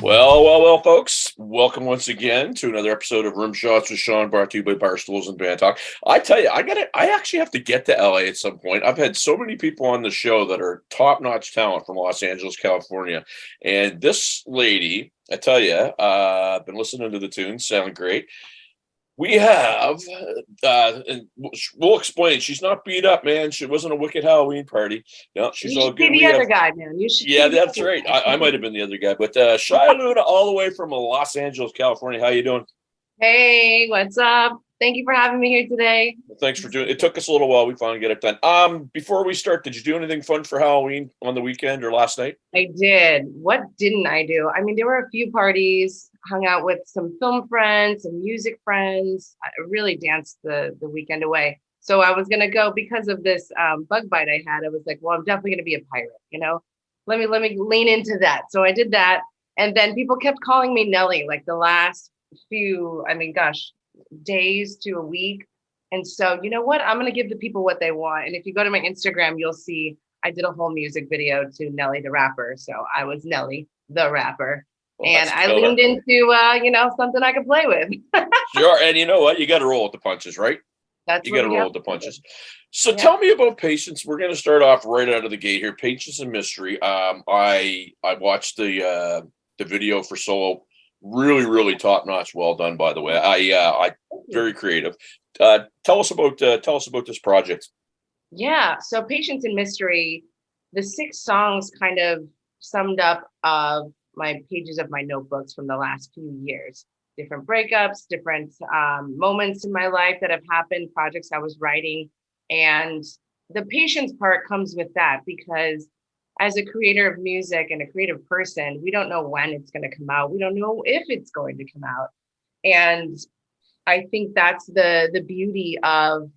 Well, folks. Welcome once again to another episode of Rimshots with Sean, brought to you by Barstools and Bandtalk. I tell you, I actually have to get to LA at some point. I've had so many people on the show that are top-notch talent from Los Angeles, California, and this lady, I tell you, I've been listening to the tunes, sound great. We have, and we'll explain. She's not beat up, man. She wasn't a wicked Halloween party. No, she's You all should be good. the We other have. guy, man. You should Yeah, be the that's other right. guy. I might have been the other guy, but Shiah Luna, all the way from Los Angeles, California. How you doing? Hey, what's up? Thank you for having me here today. Well, thanks for doing it. It took us a little while. We finally get it done. Before we start, did you do anything fun for Halloween on the weekend or last night? I did. What didn't I do? I mean, there were a few parties, hung out with some film friends, some music friends. I really danced the weekend away. So I was gonna go because of this bug bite I had. I was like, well, I'm definitely gonna be a pirate, you know. Let me lean into that. So I did that, and then people kept calling me Nelly like the last few, I mean, gosh, days to a week. And so, you know what? I'm going to give the people what they want. And if you go to my Instagram, you'll see I did a whole music video to Nelly the rapper. So I was Nelly the rapper. Well, And that's I killer. leaned into, something I could play with. Sure. And you know what? You got to roll with the punches, right? That's You what got to we roll have with the to do. punches. So Yeah. tell me about Patience. We're going to start off right out of the gate here. Patience and Mystery. I watched the video for Solo. Really top notch. Well done, by the way. I very creative. Tell us about this project. Yeah. So Patience and Mystery, the 6 songs kind of summed up of my pages of my notebooks from the last few years. Different breakups, different moments in my life that have happened, projects I was writing. And the patience part comes with that because as a creator of music and a creative person, we don't know when it's going to come out. We don't know if it's going to come out. And I think that's the beauty of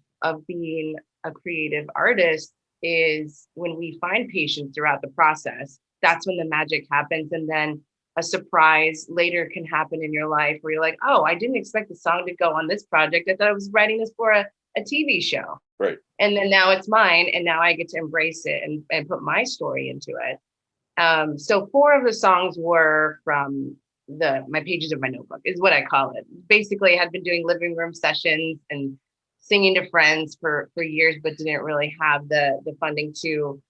being a creative artist is when we find patience throughout the process. That's when the magic happens, and then a surprise later can happen in your life where you're like, oh, I didn't expect the song to go on this project. I thought I was writing this for a TV show. Right. And then now it's mine, and now I get to embrace it and put my story into it. So 4 of the songs were from my pages of my notebook is what I call it. Basically, I had been doing living room sessions and singing to friends for years, but didn't really have the funding to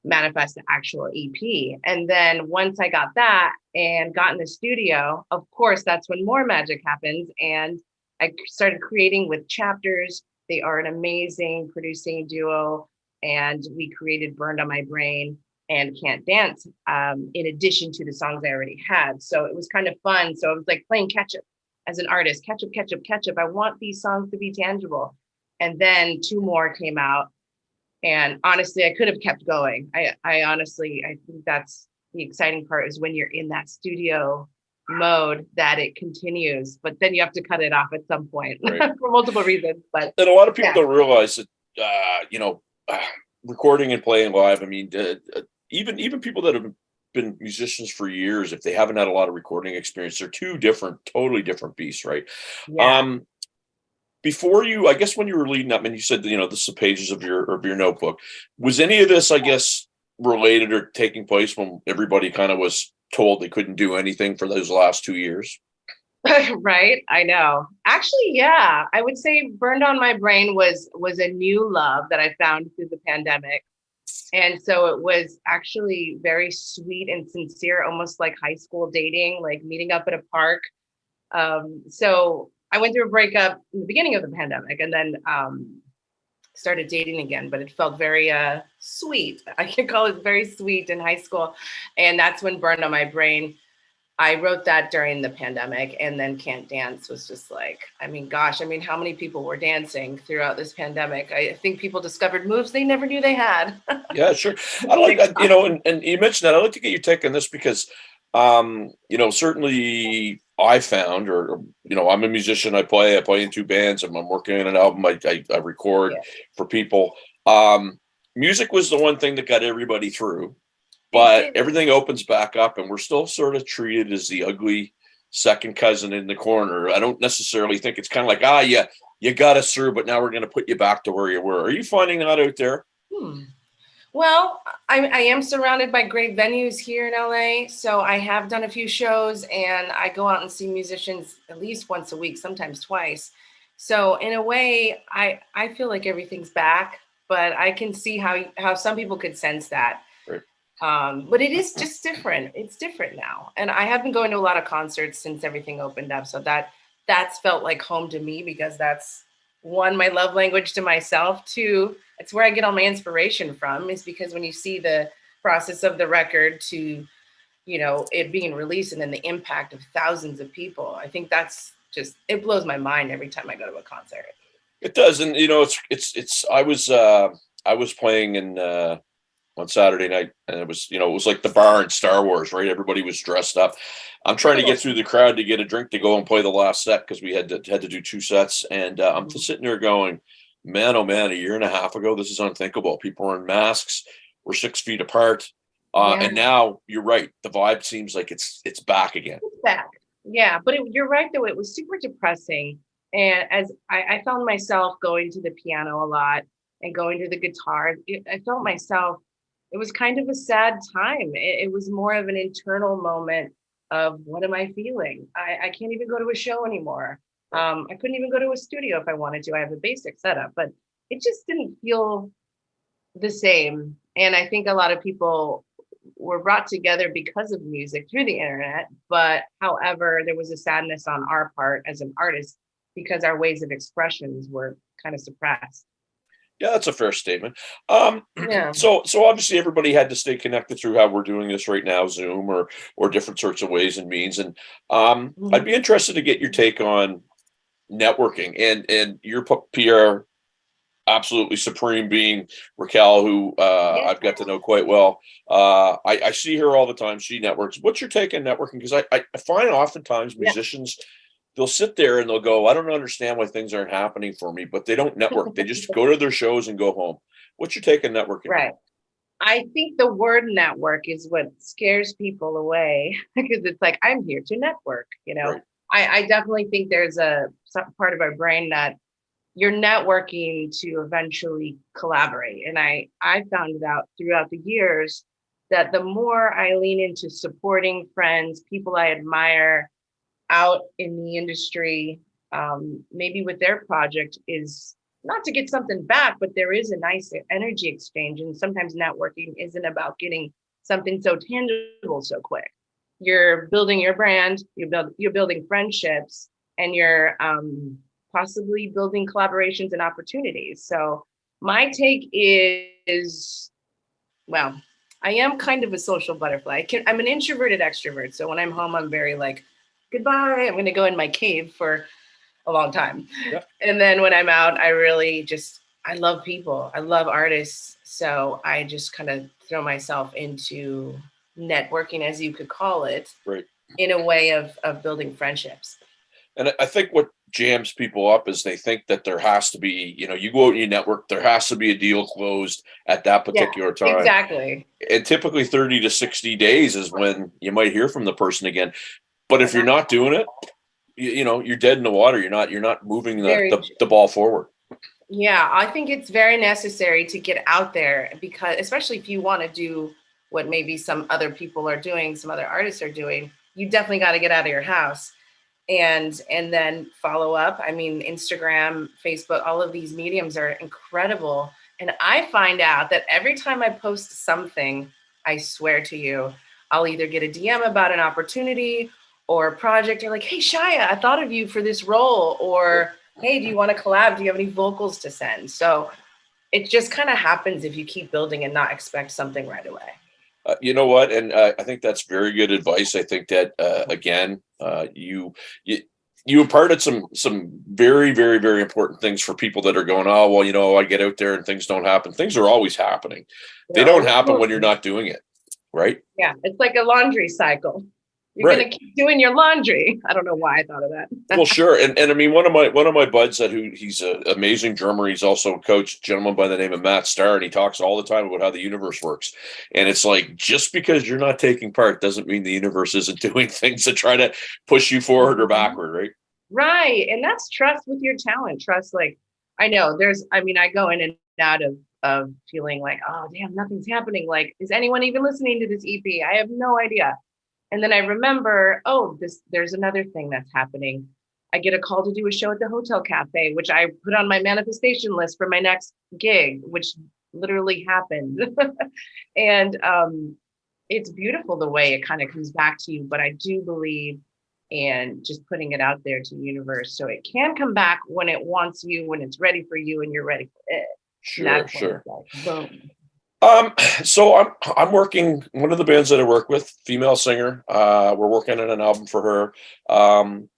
manifest the actual EP. And then once I got that and got in the studio, of course, that's when more magic happens. And I started creating with Chapters. They are an amazing producing duo. And we created Burned on My Brain and Can't Dance, in addition to the songs I already had. So it was kind of fun. So it was like playing catch up as an artist, catch up. I want these songs to be tangible. And then 2 more came out. And honestly, I could have kept going. I honestly, I think that's the exciting part is when you're in that studio mode that it continues, but then you have to cut it off at some point Right. for multiple reasons. But And a lot of people yeah. don't realize that, recording and playing live. I mean, even people that have been musicians for years, if they haven't had a lot of recording experience, they're totally different beasts, right? Yeah. Before you, I guess when you were leading up, and you said, this is the pages of your notebook. Was any of this, I guess, related or taking place when everybody kind of was told they couldn't do anything for those last 2 years? Right. I know. Actually, yeah, I would say Burned on My Brain was a new love that I found through the pandemic. And so it was actually very sweet and sincere, almost like high school dating, like meeting up at a park. So I went through a breakup in the beginning of the pandemic and then started dating again, but it felt very sweet. I can call it very sweet in high school. And that's when Burned on My Brain. I wrote that during the pandemic, and then Can't Dance was just like, I mean, gosh, how many people were dancing throughout this pandemic? I think people discovered moves they never knew they had. Yeah, sure. I like, and you mentioned that. I'd like to get your take on this because, certainly I found, I'm a musician. I play in 2 bands. I'm working on an album. I record Yeah. for people. Music was the one thing that got everybody through, but everything opens back up and we're still sort of treated as the ugly second cousin in the corner. I don't necessarily think it's kind of like, yeah, you got us through, but now we're going to put you back to where you were. Are you finding that out there? Well, I am surrounded by great venues here in LA. So I have done a few shows and I go out and see musicians at least once a week, sometimes twice. So in a way, I feel like everything's back, but I can see how some people could sense that. Right. But it is just different. It's different now. And I have been going to a lot of concerts since everything opened up. So that's felt like home to me because that's one, my love language to myself. Two, it's where I get all my inspiration from, is because when you see the process of the record to, it being released and then the impact of thousands of people, I think that's just, it blows my mind every time I go to a concert. It does, and it's. I was playing in on Saturday night, and it was like the bar in Star Wars, right? Everybody was dressed up. I'm trying to get through the crowd to get a drink to go and play the last set because we had to do two sets, and I'm just sitting there going, man, oh man, a year and a half ago, this is unthinkable. People were in masks, we're 6 feet apart, Yeah. and now you're right. The vibe seems like it's back again. It's back. Yeah, but you're right though. It was super depressing, and as I found myself going to the piano a lot and going to the guitar, I felt myself. It was kind of a sad time. It was more of an internal moment of what am I feeling? I can't even go to a show anymore. I couldn't even go to a studio if I wanted to. I have a basic setup, but it just didn't feel the same. And I think a lot of people were brought together because of music through the internet. But however, there was a sadness on our part as an artist because our ways of expressions were kind of suppressed. Yeah, that's a fair statement. Yeah. So obviously everybody had to stay connected through how we're doing this right now, Zoom or different sorts of ways and means. And I'd be interested to get your take on networking and your PR absolutely supreme being Raquel, who I've got to know quite well. I see her all the time. She networks. What's your take on networking? Because I find oftentimes musicians, they'll sit there and they'll go, I don't understand why things aren't happening for me, but they don't network. They just go to their shows and go home. What's your take on networking? Right. I think the word network is what scares people away because it's like, I'm here to network, Right. I definitely think there's some part of our brain that you're networking to eventually collaborate. And I found it out throughout the years that the more I lean into supporting friends, people I admire out in the industry, maybe with their project, is not to get something back, but there is a nice energy exchange. And sometimes networking isn't about getting something so tangible so quick. You're building your brand, you're building friendships, and you're possibly building collaborations and opportunities. So my take is, well, I am kind of a social butterfly. I'm an introverted extrovert. So when I'm home, I'm very like, goodbye. I'm going to go in my cave for a long time. Yeah. And then when I'm out, I really I love people. I love artists. So I just kind of throw myself into networking, as you could call it, Right. in a way of building friendships. And I think what jams people up is they think that there has to be, you go out and you network, there has to be a deal closed at that particular time. Exactly. And typically 30 to 60 days is when you might hear from the person again. But if you're not doing it, you're dead in the water. You're not moving the ball forward. Yeah, I think it's very necessary to get out there because especially if you want to do what maybe some other people are doing, some other artists are doing, you definitely got to get out of your house and then follow up. I mean, Instagram, Facebook, all of these mediums are incredible. And I find out that every time I post something, I swear to you, I'll either get a DM about an opportunity or a project. You're like, hey, Shiah, I thought of you for this role. Or, hey, do you want to collab? Do you have any vocals to send? So it just kind of happens if you keep building and not expect something right away. You know what? And I think that's very good advice. I think that, again, you imparted some very, very, very important things for people that are going, oh, well, I get out there and things don't happen. Things are always happening. They don't happen when you're not doing it. Right. Yeah. It's like a laundry cycle. You're going to keep doing your laundry. I don't know why I thought of that. Well, sure. And I mean, one of my buds he's an amazing drummer. He's also a coach, gentleman by the name of Matt Starr. And he talks all the time about how the universe works. And it's like, just because you're not taking part doesn't mean the universe isn't doing things to try to push you forward or backward. Right. Right. And that's trust with your talent. Trust, like, I know I go in and out of feeling like, oh damn, nothing's happening. Like, is anyone even listening to this EP? I have no idea. And then I remember, oh, there's another thing that's happening. I get a call to do a show at the Hotel Cafe, which I put on my manifestation list for my next gig, which literally happened. And it's beautiful the way it kind of comes back to you. But I do believe in just putting it out there to the universe so it can come back when it wants you, when it's ready for you and you're ready for it. Sure, sure. Like, boom. So I'm working, one of the bands that I work with, female singer. We're working on an album for her.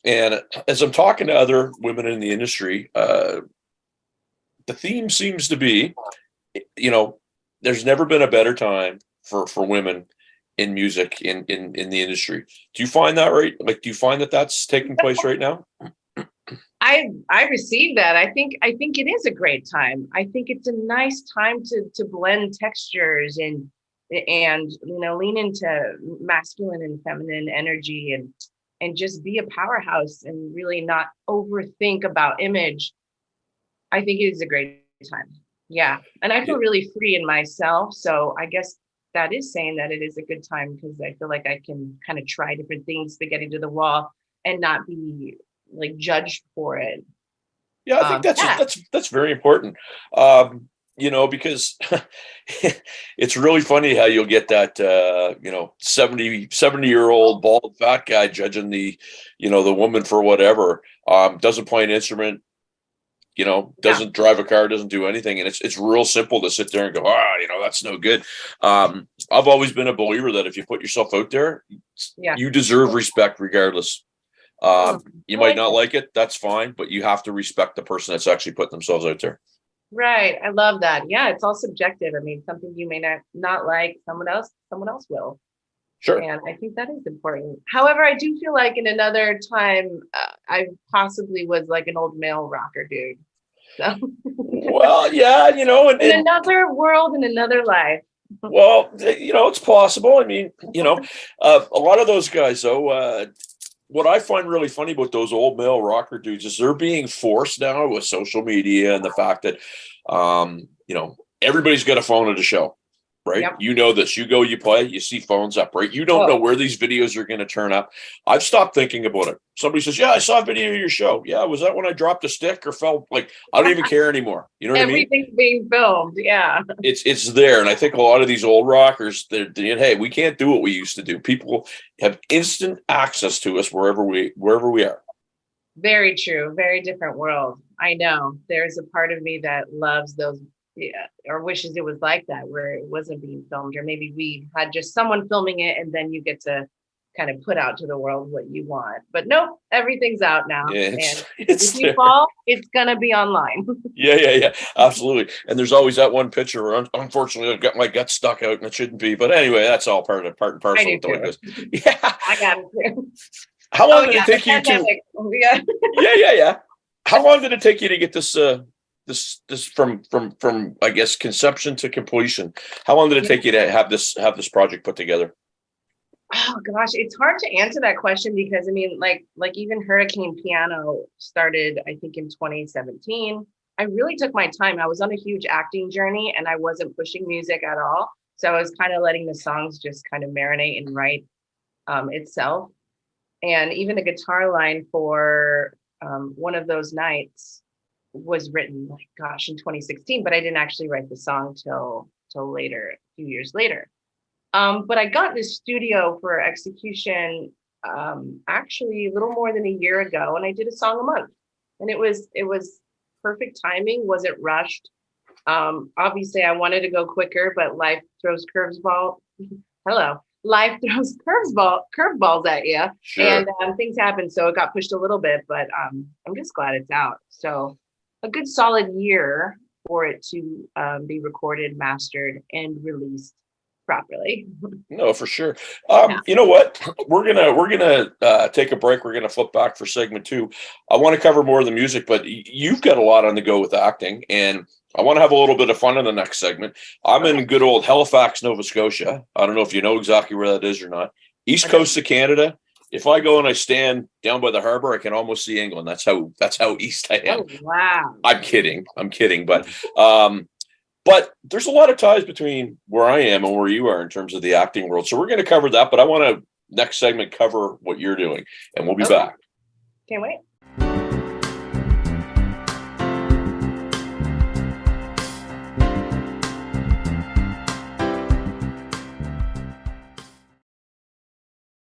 And as I'm talking to other women in the industry, the theme seems to be, there's never been a better time for women in music in the industry. Do you find that right? Like, do you find that that's taking place right now? I received that. I think it is a great time. I think it's a nice time to blend textures and lean into masculine and feminine energy and just be a powerhouse and really not overthink about image. I think it is a great time. Yeah. And I feel really free in myself. So I guess that is saying that it is a good time because I feel like I can kind of try different things to get into the wall and not be like judged for it. Yeah, I think that's very important. Because it's really funny how you'll get that 70-year-old bald fat guy judging the woman for whatever, doesn't play an instrument, doesn't drive a car, doesn't do anything. And it's real simple to sit there and go, that's no good. I've always been a believer that if you put yourself out there, you deserve respect regardless. You might not like it, that's fine, but you have to respect the person that's actually putting themselves out there. Right. I love that. Yeah, it's all subjective. I mean, something you may not like, someone else will. Sure. And I think that is important. However, I do feel like in another time, I possibly was like an old male rocker dude. So. Well, yeah, in another world, in another life. Well, it's possible. I mean, a lot of those guys, though, what I find really funny about those old male rocker dudes is they're being forced now with social media and the fact that, everybody's got a phone at a show, right? Yep. You know this. You go, you play, you see phones up, right? You don't know where these videos are going to turn up. I've stopped thinking about it. Somebody says, yeah, I saw a video of your show. Yeah, was that when I dropped a stick or fell? Like, I don't even care anymore. You know what I mean? Everything's being filmed. Yeah. It's there. And I think a lot of these old rockers, hey, we can't do what we used to do. People have instant access to us wherever we are. Very true. Very different world. I know. There's a part of me that loves those or wishes it was like that, where it wasn't being filmed, or maybe we had just someone filming it and then you get to kind of put out to the world what you want. But nope, everything's out now. Yeah, and if you fall, it's gonna be online. Yeah, absolutely. And there's always that one picture where unfortunately I've got my gut stuck out and it shouldn't be. But anyway, that's all part and parcel of the way it goes. Yeah. I got it too. How long did it take you to Yeah. How long did it take you to get this this from I guess conception to completion? How long did it take you to have this project put together? Oh gosh, it's hard to answer that question because I mean, like even Hurricane Piano started, I think, in 2017. I really took my time. I was on a huge acting journey and I wasn't pushing music at all. So I was kind of letting the songs just kind of marinate and write itself. And even the guitar line for One of Those Nights was written, like, gosh, in 2016, but I didn't actually write the song till later, a few years later. But I got this studio for execution actually a little more than a year ago, and I did a song a month, and it was perfect timing. Wasn't rushed. Obviously, I wanted to go quicker, but life throws curveballs. Life throws curveballs at you, sure. And things happen, so it got pushed a little bit. But I'm just glad it's out. So a good solid year for it to be recorded, mastered, and released properly. No, for sure. You know what? We're gonna take a break. We're gonna flip back for segment 2. I want to cover more of the music, but you've got a lot on the go with acting, and I want to have a little bit of fun in the next segment. I'm in good old Halifax, Nova Scotia. I don't know if you know exactly where that is or not. East coast of Canada. If I go and I stand down by the harbor, I can almost see England. That's how east I am. Oh, wow. I'm kidding, but But there's a lot of ties between where I am and where you are in terms of the acting world. So we're going to cover that, but I want to next segment cover what you're doing, and we'll be back. Can't wait.